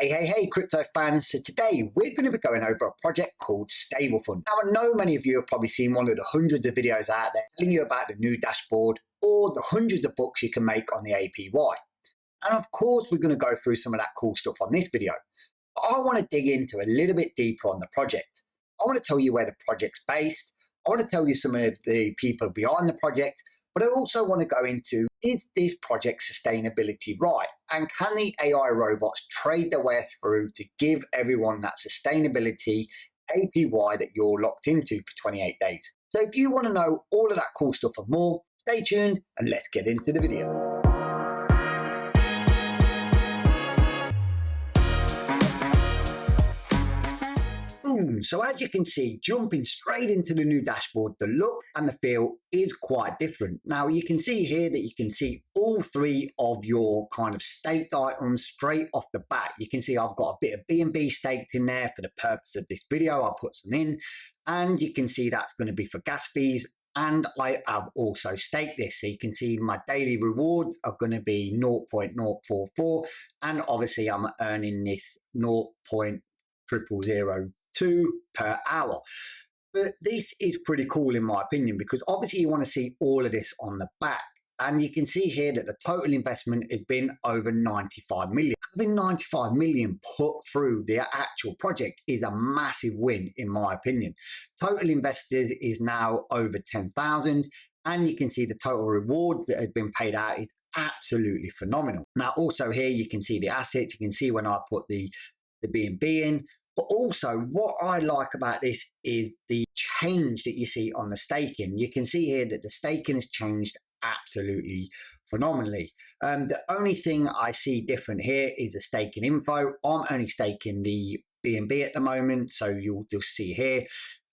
Hey, crypto fans. So today we're going to be going over a project called Stablefund. Now, I know many of you have probably seen one of the hundreds of videos out there telling you about the new dashboard or the hundreds of bucks you can make on the APY. And of course, we're going to go through some of that cool stuff on this video. But I want to dig into a little bit deeper on the project. I want to tell you where the project's based. I want to tell you some of the people behind the project. But I also want to go into, is this project sustainability right? And can the AI robots trade their way through to give everyone that sustainability APY that you're locked into for 28 days? So if you want to know all of that cool stuff and more, stay tuned and let's get into the video. So as you can see, jumping straight into the new dashboard, the look and the feel is quite different. Now you can see here that you can see all three of your kind of staked items straight off the bat. You can see I've got a bit of BNB staked in there for the purpose of this video. I'll put some in, and you can see that's going to be for gas fees. And I have also staked this. So you can see my daily rewards are going to be 0.044. And obviously I'm earning this 0.0002 per hour. But this is pretty cool in my opinion, because obviously you want to see all of this on the back. And you can see here that the total investment has been over 95 million. Having 95 million put through the actual project is a massive win in my opinion. Total investors is now over 10,000, and you can see the total rewards that have been paid out is absolutely phenomenal. Now also here you can see the assets. You can see when I put the BNB in. But also what I like about this is the change that you see on the staking. You can see here that the staking has changed absolutely phenomenally. The only thing I see different here is the staking info. I'm only staking the BNB at the moment, so you'll just see here.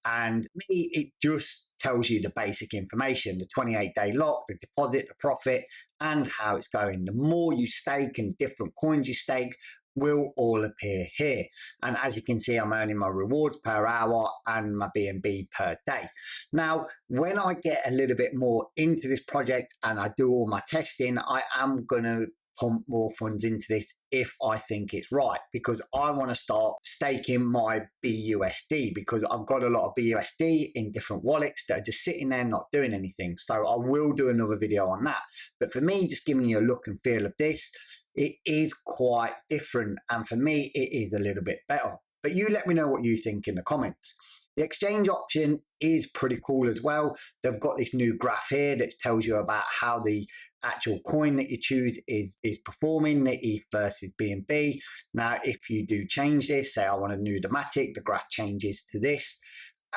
And me, it just tells you the basic information, the 28-day lock, the deposit, the profit, and how it's going. The more you stake and different coins you stake will all appear here. And as you can see, I'm earning my rewards per hour and my BNB per day. Now, when I get a little bit more into this project and I do all my testing, I am going to pump more funds into this if I think it's right, because I want to start staking my BUSD, because I've got a lot of BUSD in different wallets that are just sitting there not doing anything. So I will do another video on that. But for me, just giving you a look and feel of this, it is quite different, and for me it is a little bit better. But you let me know what you think in the comments. The exchange option is pretty cool as well. They've got this new graph here that tells you about how the actual coin that you choose is performing, the ETH versus BNB. Now if you do change this, say I want a new thematic, the graph changes to this.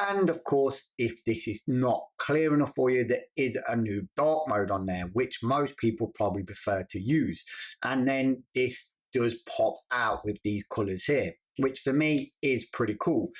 And of course, if this is not clear enough for you, there is a new dark mode on there, which most people probably prefer to use. And then this does pop out with these colors here, which for me is pretty cool.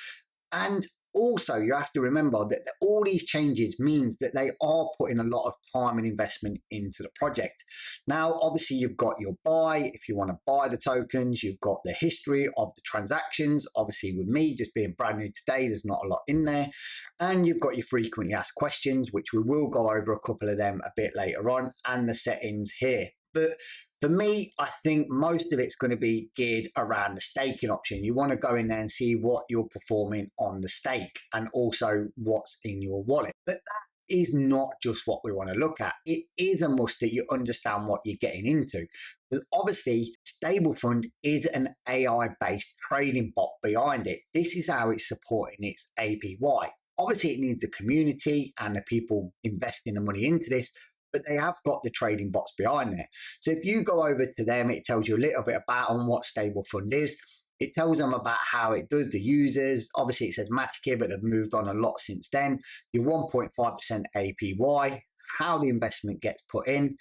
And also, you have to remember that all these changes means that they are putting a lot of time and investment into the project. Now, obviously, you've got your buy. If you want to buy the tokens, you've got the history of the transactions. Obviously, with me just being brand new today, there's not a lot in there. And you've got your frequently asked questions, which we will go over a couple of them a bit later on, and the settings here. But for me, I think most of it's going to be geared around the staking option. You want to go in there and see what you're performing on the stake and also what's in your wallet. But that is not just what we want to look at. It is a must that you understand what you're getting into. Because obviously, Stablefund is an AI-based trading bot behind it. This is how it's supporting its APY. Obviously, it needs the community and the people investing the money into this, but they have got the trading bots behind there. So if you go over to them, it tells you a little bit about on what Stablefund is. It tells them about how it does the users. Obviously, it says Matic here, but they've moved on a lot since then. Your 1.5% APY, how the investment gets put in,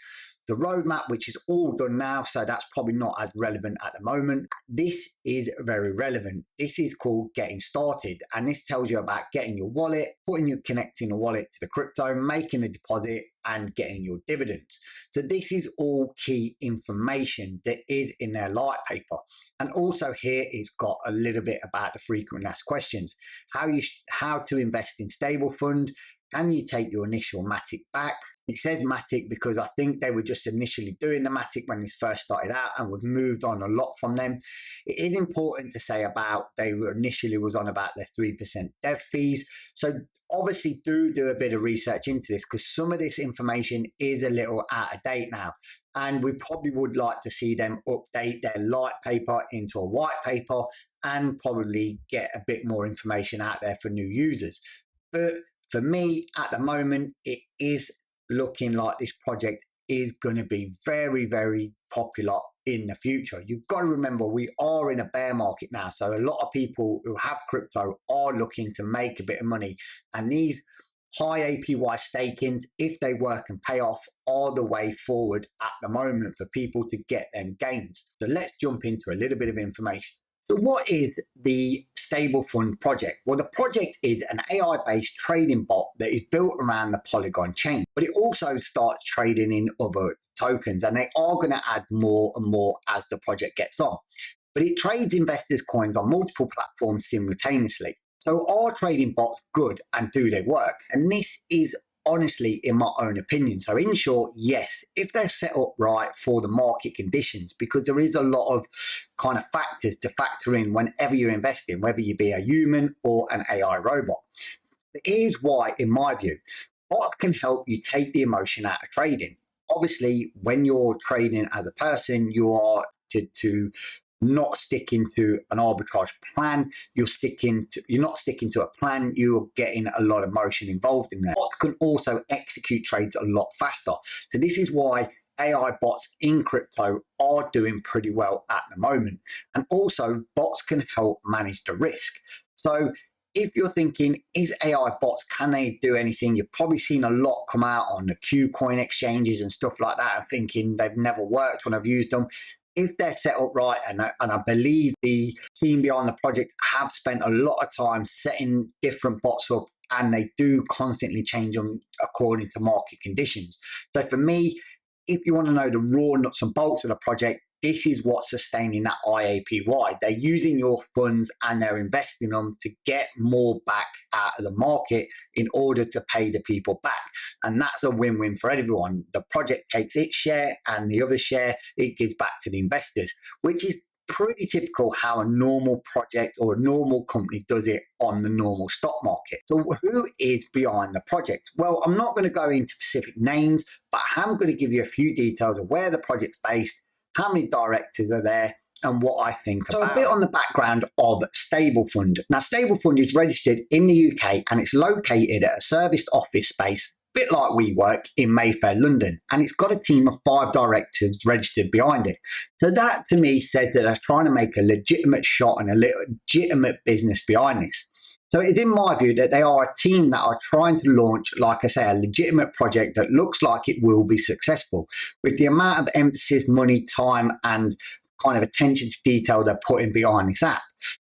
the roadmap, which is all done now, so that's probably not as relevant at the moment. This is very relevant. This is called Getting Started, and this tells you about getting your wallet, connecting a wallet to the crypto, making a deposit, and getting your dividends. So this is all key information that is in their light paper. And also here it's got a little bit about the frequently asked questions, how to invest in Stablefund. Can you take your initial Matic back? It says Matic because I think they were just initially doing the Matic when it first started out, and we've moved on a lot from them. It is important to say about they were initially was on about their 3% dev fees. So obviously do a bit of research into this, because some of this information is a little out of date now. And we probably would like to see them update their light paper into a white paper and probably get a bit more information out there for new users. But for me, at the moment, it is looking like this project is going to be very, very popular in the future. You've got to remember, we are in a bear market now. So a lot of people who have crypto are looking to make a bit of money. And these high APY stakings, if they work and pay off, are the way forward at the moment for people to get them gains. So let's jump into a little bit of information. So what is the Stablefund project? Well, the project is an AI-based trading bot that is built around the Polygon chain, but it also starts trading in other tokens, and they are going to add more and more as the project gets on. But it trades investors' coins on multiple platforms simultaneously. So are trading bots good and do they work? And this is honestly, in my own opinion. So in short, yes, if they're set up right for the market conditions, because there is a lot of kind of factors to factor in whenever you're investing, whether you be a human or an AI robot. But here's why, in my view, bots can help you take the emotion out of trading. Obviously, when you're trading as a person, you are to not sticking to an arbitrage plan. You're not sticking to a plan. You're getting a lot of motion involved in there. Bots can also execute trades a lot faster. So this is why AI bots in crypto are doing pretty well at the moment. And also bots can help manage the risk. So if you're thinking, is AI bots, can they do anything? You've probably seen a lot come out on the Qcoin exchanges and stuff like that, and thinking they've never worked when I've used them. If they're set up right, and I believe the team behind the project have spent a lot of time setting different bots up, and they do constantly change them according to market conditions. So for me, if you want to know the raw nuts and bolts of the project, this is what's sustaining that IAPY. They're using your funds and they're investing them to get more back out of the market in order to pay the people back. And that's a win-win for everyone. The project takes its share, and the other share, it gives back to the investors, which is pretty typical how a normal project or a normal company does it on the normal stock market. So who is behind the project? Well, I'm not going to go into specific names, but I'm going to give you a few details of where the project's based, how many directors are there, and what I think about. So a bit on the background of Stablefund. Now, Stablefund is registered in the UK, and it's located at a serviced office space, a bit like WeWork, in Mayfair, London. And it's got a team of 5 directors registered behind it. So that, to me, says that they're trying to make a legitimate shot and a legitimate business behind this. So it's in my view that they are a team that are trying to launch, like I say, a legitimate project that looks like it will be successful. With the amount of emphasis, money, time, and kind of attention to detail they're putting behind this app.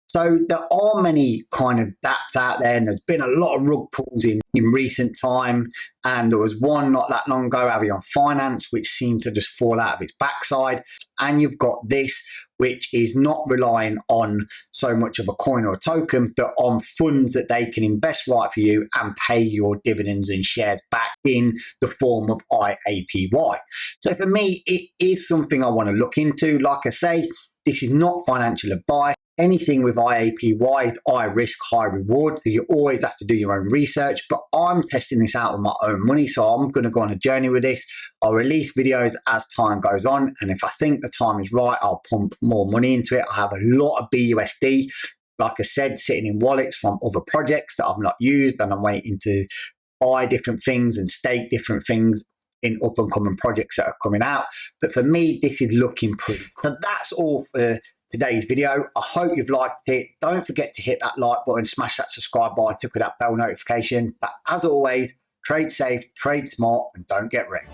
So there are many kind of dApps out there, and there's been a lot of rug pulls in recent time. And there was one not that long ago, Palladium Finance, which seemed to just fall out of its backside. And you've got this, which is not relying on so much of a coin or a token, but on funds that they can invest right for you and pay your dividends and shares back in the form of IAPY. So for me, it is something I want to look into. Like I say, this is not financial advice. Anything with IAPY is high risk, high reward. So you always have to do your own research, but I'm testing this out with my own money. So I'm going to go on a journey with this. I'll release videos as time goes on. And if I think the time is right, I'll pump more money into it. I have a lot of BUSD, like I said, sitting in wallets from other projects that I've not used, and I'm waiting to buy different things and stake different things in up and coming projects that are coming out. But for me, this is looking pretty. So that's all for today's video. I hope you've liked it. Don't forget to hit that like button, smash that subscribe button, tickle that bell notification. But as always, trade safe, trade smart, and don't get wrecked.